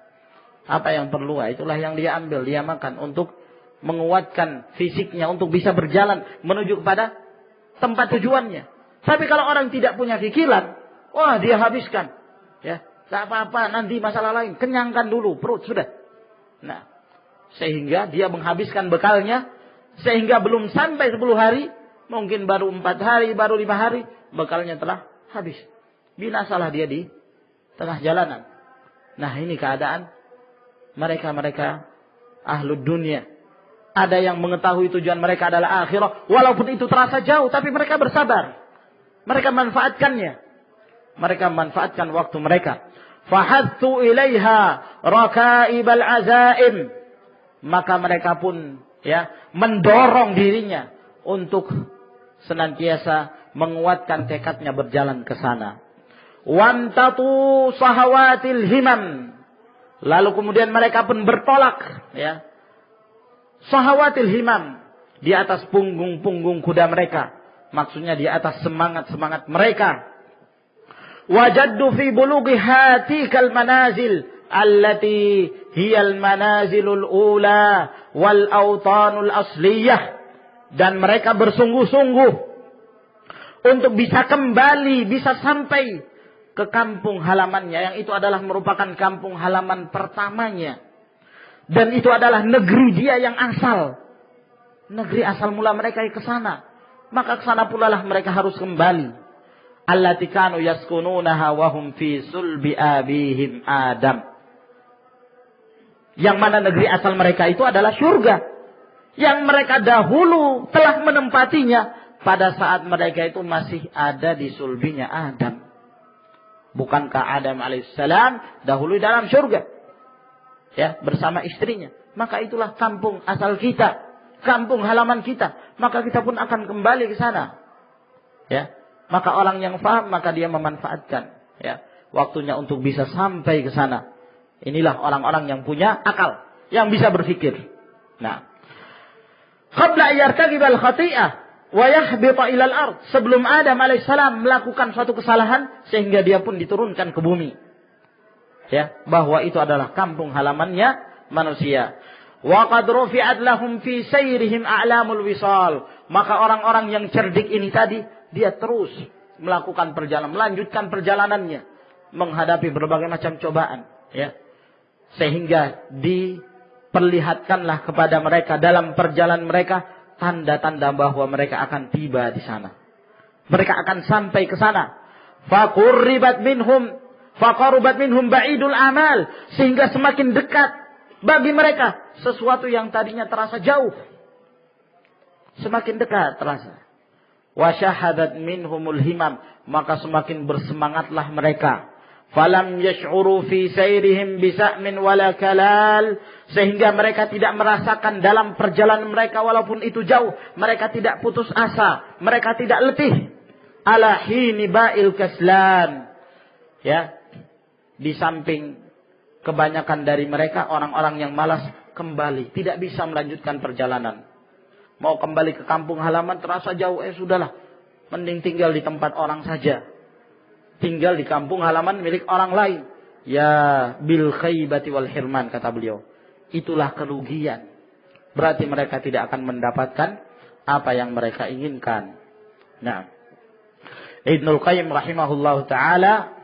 apa yang perlu, itulah yang dia ambil, dia makan untuk menguatkan fisiknya, untuk bisa berjalan menuju kepada tempat tujuannya. Tapi kalau orang tidak punya pikiran, wah, dia habiskan, ya, tak apa-apa, nanti masalah lain, kenyangkan dulu perut sudah. Nah, sehingga dia menghabiskan bekalnya, sehingga belum sampai 10 hari, mungkin baru 4 hari, baru 5 hari, bekalnya telah habis. Binasalah dia di tengah jalanan. Nah, ini keadaan mereka-mereka ahlud dunia. Ada yang mengetahui tujuan mereka adalah akhirah, walaupun itu terasa jauh, tapi mereka bersabar. Mereka manfaatkannya. Mereka manfaatkan waktu mereka. Fahathu ilaiha rakaibal azaim, maka mereka pun, ya, mendorong dirinya untuk senantiasa menguatkan tekadnya berjalan ke sana. Wantatu sahawatil himam, lalu kemudian mereka pun bertolak, ya, sahawatil himam, di atas punggung-punggung kuda mereka, maksudnya di atas semangat-semangat mereka. Wajaddu fi bulughi hatikal manazil allati hiyal manazilul ula wal autanul asliyah, dan mereka bersungguh-sungguh untuk bisa kembali, bisa sampai ke kampung halamannya, yang itu adalah merupakan kampung halaman pertamanya. Dan itu adalah negeri dia yang asal. Negeri asal mula mereka ke sana. Maka ke sana pula lah mereka harus kembali. Allati kanu yaskununaha wa hum fi sulbi abihim Adam. Yang mana negeri asal mereka itu adalah surga. Yang mereka dahulu telah menempatinya pada saat mereka itu masih ada di sulbinya Adam. Bukankah Adam alaihissalam dahulu dalam surga? Ya, bersama istrinya. Maka itulah kampung asal kita. Kampung halaman kita. Maka kita pun akan kembali ke sana. Ya. Maka orang yang faham, maka dia memanfaatkan. Ya. Waktunya untuk bisa sampai ke sana. Inilah orang-orang yang punya akal. Yang bisa berpikir. Nah. Qabla yartakibal khati'ah. Wa yahbita ilal ard. Sebelum Adam alaihissalam melakukan suatu kesalahan. Sehingga dia pun diturunkan ke bumi. Ya. Bahwa itu adalah kampung halamannya manusia. Wa qad rufi'at lahum fi sayrihim a'lamul wisal. Maka orang-orang yang cerdik ini tadi, dia terus melakukan perjalanan, melanjutkan perjalanannya, menghadapi berbagai macam cobaan, ya. Sehingga diperlihatkanlah kepada mereka dalam perjalanan mereka tanda-tanda bahwa mereka akan tiba di sana. Mereka akan sampai ke sana. Faqurribat minhum ba'idul amal, sehingga semakin dekat bagi mereka sesuatu yang tadinya terasa jauh, semakin dekat terasa. Wa syahadat minhumul himam, maka semakin bersemangatlah mereka. Falam yash'uru fi sayrihim bisa'min wala kalal, sehingga mereka tidak merasakan dalam perjalanan mereka walaupun itu jauh, mereka tidak putus asa, mereka tidak letih. Ala hini ba'il kaslan, ya. Di samping kebanyakan dari mereka orang-orang yang malas kembali, tidak bisa melanjutkan perjalanan. Mau kembali ke kampung halaman terasa jauh, sudahlah, mending tinggal di tempat orang saja. Tinggal di kampung halaman milik orang lain. Ya bil khaybati wal hirman, kata beliau. Itulah kerugian. Berarti mereka tidak akan mendapatkan apa yang mereka inginkan. Nah, Ibnul Qayyim rahimahullahu ta'ala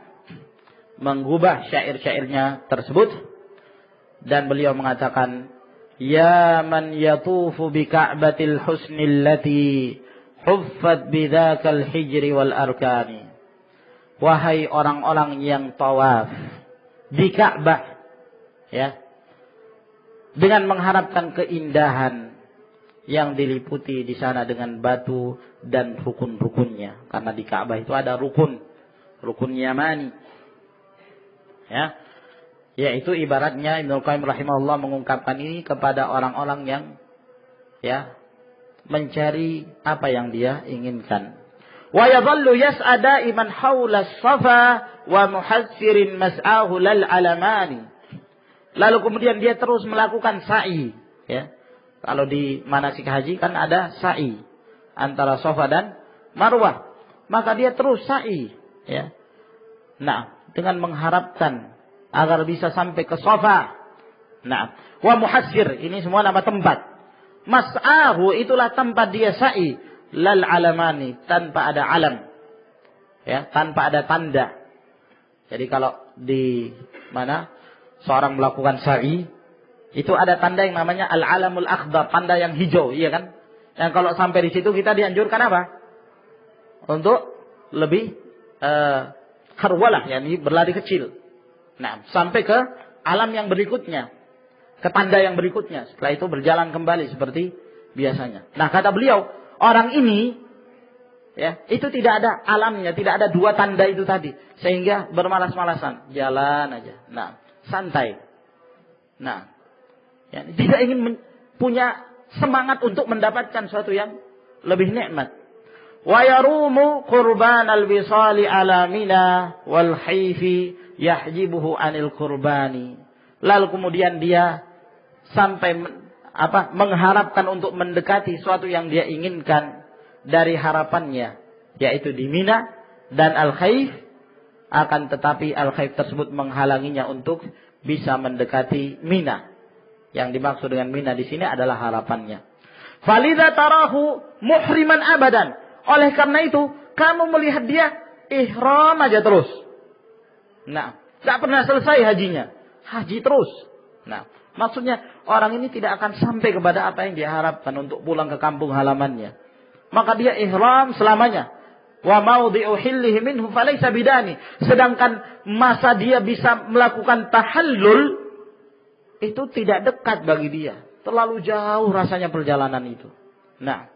mengubah syair-syairnya tersebut. Dan beliau mengatakan, ya man yatufu bi ka'batil husnil lati huffat bidzakal hijri wal arkani. Wahai orang-orang yang tawaf di Ka'bah, ya, dengan mengharapkan keindahan yang diliputi di sana dengan batu dan rukun-rukunnya. Karena di Ka'bah itu ada rukun Yamani. Ya. Yaitu ibaratnya Ibnu Qayyim rahimahullah mengungkapkan ini kepada orang-orang yang, ya, mencari apa yang dia inginkan. Wa yadhallu yas'ada iman haula as-safa wa muhassirin mas'ahu lal alamani. Lalu kemudian dia terus melakukan sa'i, ya. Kalau di manasik haji kan ada sa'i antara Safa dan Marwah. Maka dia terus sa'i, ya. Nah, dengan mengharapkan agar bisa sampai ke Safa. Nah, wa muhassir, ini semua nama tempat. Mas'ahu, itulah tempat dia sa'i, lal alamani, tanpa ada alam, ya, tanpa ada tanda. Jadi kalau di mana seorang melakukan sa'i, itu ada tanda yang namanya al-alamul akhdar, tanda yang hijau, iya kan? Yang kalau sampai di situ kita dianjurkan apa? Untuk lebih harwalah, yakni berlari kecil. Nah, sampai ke alam yang berikutnya, ke tanda yang berikutnya. Setelah itu berjalan kembali seperti biasanya. Nah, kata beliau, orang ini, ya, itu tidak ada alamnya, tidak ada dua tanda itu tadi, sehingga bermalas-malasan, jalan aja. Nah, santai. Nah, ya, tidak ingin punya semangat untuk mendapatkan sesuatu yang lebih nikmat. Wa yarumu qurban al-wisali ala mina wal haifi yahjibuhu anil qurbani. Lalu kemudian dia sampai mengharapkan untuk mendekati sesuatu yang dia inginkan dari harapannya, yaitu di Mina dan Al-Khaif, akan tetapi Al-Khaif tersebut menghalanginya untuk bisa mendekati Mina. Yang dimaksud dengan Mina di sini adalah harapannya. Falidha tarahu muhriman abadan. Oleh karena itu, kamu melihat dia ihram aja terus. Nah, tidak pernah selesai hajinya. Haji terus. Nah, maksudnya orang ini tidak akan sampai kepada apa yang dia harapkan untuk pulang ke kampung halamannya. Maka dia ihram selamanya. Wa maudhi'u hillihi minhu falaysa bidani. Sedangkan masa dia bisa melakukan tahallul itu tidak dekat bagi dia. Terlalu jauh rasanya perjalanan itu. Nah,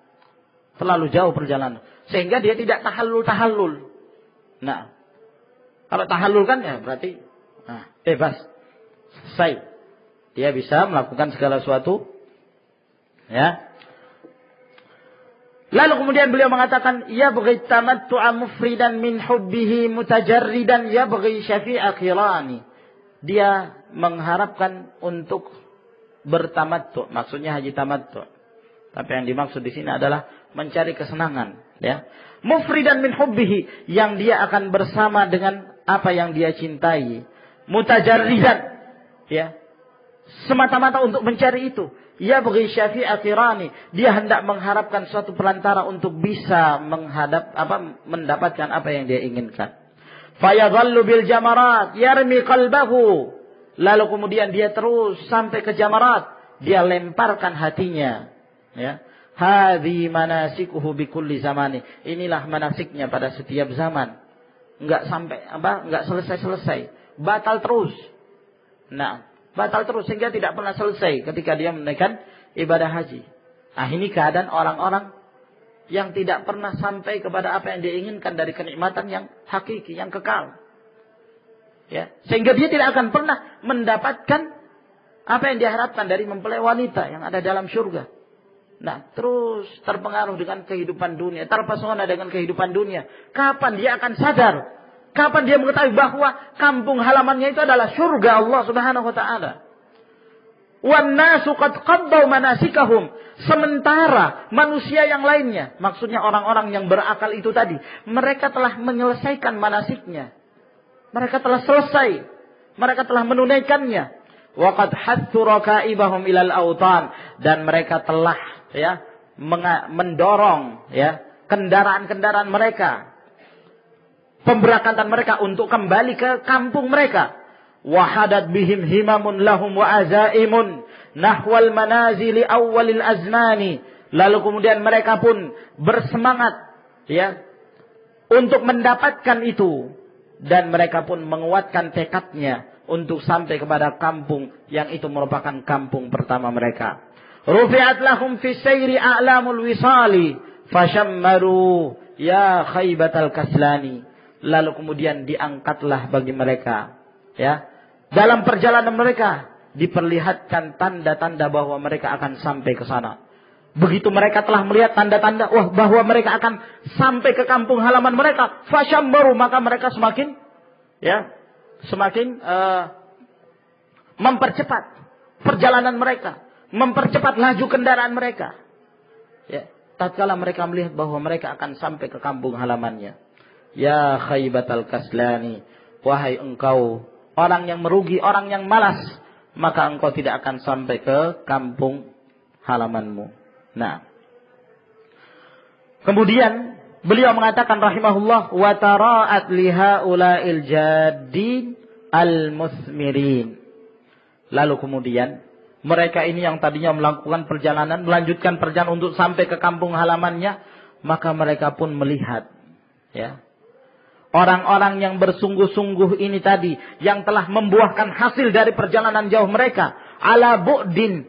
terlalu jauh perjalanan. Sehingga dia tidak tahallul. Nah, kalau tahallul kan ya berarti bebas. Selesai. Dia bisa melakukan segala sesuatu. Ya. Lalu kemudian beliau mengatakan, yabghi tamattu'a mufridan min hubbihi mutajarridan yabghi syafi'a qirani. Dia mengharapkan untuk bertamattu', maksudnya haji tamattu'. Tapi yang dimaksud di sini adalah mencari kesenangan, ya. Mufridan min hubbihi, yang dia akan bersama dengan apa yang dia cintai. Mutajarridan, ya. Semata-mata untuk mencari itu. Ya bagi syafi'a qirani, dia hendak mengharapkan suatu perantara untuk bisa mendapatkan apa yang dia inginkan. Fayadhallu bil jamarat yarmi qalbahu. Lalu kemudian dia terus sampai ke jamarat, dia lemparkan hatinya, ya. Hadhi manasikuhu bi kulli zamani. Inilah manasiknya pada setiap zaman. Enggak selesai. Batal terus. Nah, batal terus sehingga tidak pernah selesai ketika dia menunaikan ibadah haji. Nah, ini keadaan orang-orang yang tidak pernah sampai kepada apa yang dia inginkan dari kenikmatan yang hakiki, yang kekal. Ya, sehingga dia tidak akan pernah mendapatkan apa yang diharapkan dari mempelai wanita yang ada dalam surga. Nah, terus terpengaruh dengan kehidupan dunia, terpesona dengan kehidupan dunia. Kapan dia akan sadar? Kapan dia mengetahui bahwa kampung halamannya itu adalah surga Allah Subhanahu wa taala? Wan nasu qad qaddau manasikahum. Sementara manusia yang lainnya, maksudnya orang-orang yang berakal itu tadi, mereka telah menyelesaikan manasiknya. Mereka telah selesai. Mereka telah menunaikannya. Wa qad hattu rakaibahum ilal autan, dan mereka telah mendorong kendaraan-kendaraan mereka, pemberangkatan mereka untuk kembali ke kampung mereka. Wahadat bihim himamun lahum wa azaimun nahwal manazili awwalil azmani. Lalu kemudian mereka pun bersemangat untuk mendapatkan itu, dan mereka pun menguatkan tekadnya untuk sampai kepada kampung yang itu merupakan kampung pertama mereka. Rufi'at lahum fi sayri a'lamul wisali fashammaru ya khaybatal kaslani. Lalu kemudian diangkatlah bagi mereka, dalam perjalanan mereka diperlihatkan tanda-tanda bahwa mereka akan sampai ke sana. Begitu mereka telah melihat tanda-tanda bahwa mereka akan sampai ke kampung halaman mereka, fashammaru, maka mereka semakin mempercepat perjalanan mereka, mempercepat laju kendaraan mereka. Tatkala mereka melihat bahwa mereka akan sampai ke kampung halamannya. Ya khaybatal kaslani, wahai engkau orang yang merugi, orang yang malas, maka engkau tidak akan sampai ke kampung halamanmu. Nah, kemudian beliau mengatakan rahimahullah, wa tara'at lihaula'il jaddin al-musmirin. Lalu kemudian mereka ini yang tadinya melakukan perjalanan, melanjutkan perjalanan untuk sampai ke kampung halamannya, maka mereka pun melihat, orang-orang yang bersungguh-sungguh ini tadi, yang telah membuahkan hasil dari perjalanan jauh mereka, ala bu'din,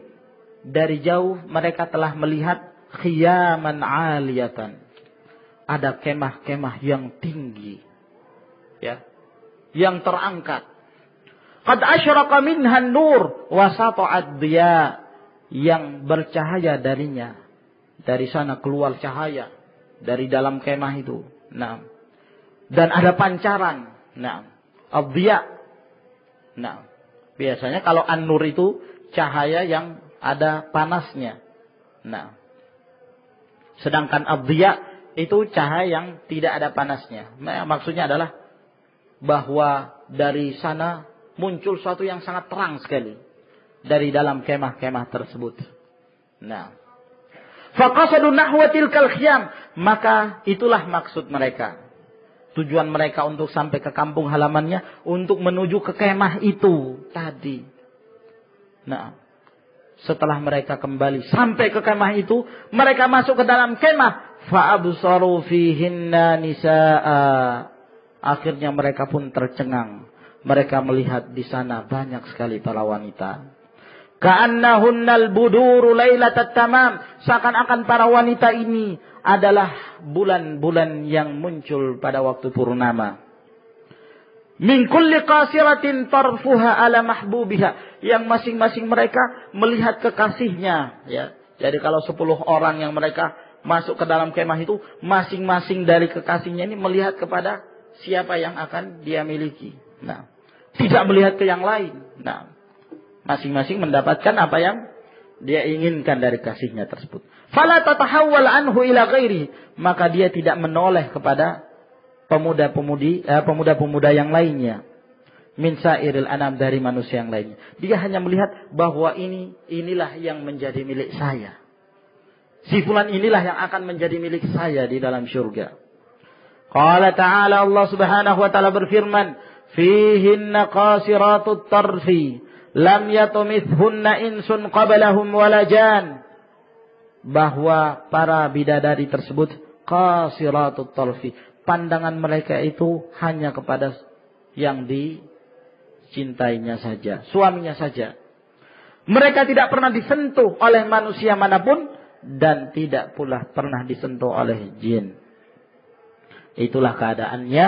dari jauh mereka telah melihat khiyaman aliyatan. Ada kemah-kemah yang tinggi, yang terangkat. Qad asyraqa minha an-nur wa sata'ad diya, yang bercahaya darinya. Dari sana keluar cahaya dari dalam kemah itu. Nah, dan ada pancaran. Nah, ad-diya. Nah, biasanya kalau an-nur itu cahaya yang ada panasnya. Nah, sedangkan ad-diya itu cahaya yang tidak ada panasnya. Maksudnya adalah bahwa dari sana muncul suatu yang sangat terang sekali dari dalam kemah-kemah tersebut. Nah, faqasadu nahwa tilkal khiyam, maka itulah maksud mereka. Tujuan mereka untuk sampai ke kampung halamannya, untuk menuju ke kemah itu tadi. Nah, setelah mereka kembali sampai ke kemah itu, mereka masuk ke dalam kemah. Fa'absaru fihinna nisa'a. Akhirnya mereka pun tercengang. Mereka melihat di sana banyak sekali para wanita. Ka'annahunnal buduru lailatat tamam. Seakan-akan para wanita ini adalah bulan-bulan yang muncul pada waktu purnama. Min kulli qasiratin tarfuha ala mahbubiha. Yang masing-masing mereka melihat kekasihnya. Ya. Jadi kalau 10 orang yang mereka masuk ke dalam kemah itu, masing-masing dari kekasihnya ini melihat kepada siapa yang akan dia miliki. Nah, tidak melihat ke yang lain. Nah, masing-masing mendapatkan apa yang dia inginkan dari kasihnya tersebut. Fala tatahawwal anhu ila ghairi, maka dia tidak menoleh kepada pemuda-pemuda yang lainnya. Min sairil anam, dari manusia yang lainnya. Dia hanya melihat bahwa inilah yang menjadi milik saya. Si fulan inilah yang akan menjadi milik saya di dalam syurga. Qala ta'ala, Allah Subhanahu wa taala berfirman, fihinna qasiratut tarfi lam yatumithunna insun qablahum walajan. Bahwa para bidadari tersebut qasiratut tarfi, pandangan mereka itu hanya kepada yang dicintainya saja, suaminya saja. Mereka tidak pernah disentuh oleh manusia manapun dan tidak pula pernah disentuh oleh jin. Itulah keadaannya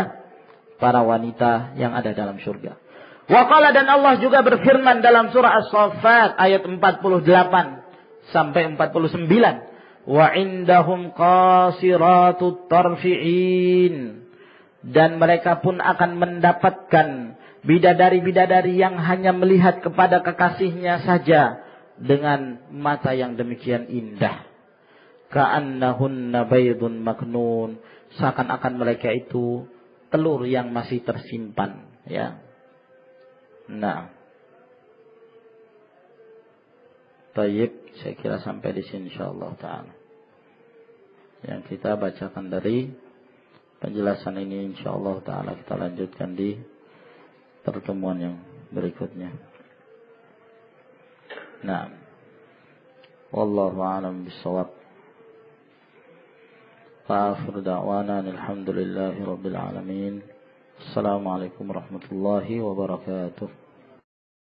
para wanita yang ada dalam surga. Wa qala, dan Allah juga berfirman dalam surah As-Saffat ayat 48 sampai 49. Wa indahum qasiratut tarfi'in. Dan mereka pun akan mendapatkan bidadari-bidadari yang hanya melihat kepada kekasihnya saja dengan mata yang demikian indah. Ka'annahunna baydun maknun. Seakan-akan mereka itu telur yang masih tersimpan, ya. Nah, baik, saya kira sampai di sini insyaallah taala. Yang kita bacakan dari penjelasan ini insyaallah taala kita lanjutkan di pertemuan yang berikutnya. Nah, wallahu a'lam bishawab. Akhir da'wana alhamdulillahi rabbil alamin. Assalamualaikum warahmatullahi wabarakatuh.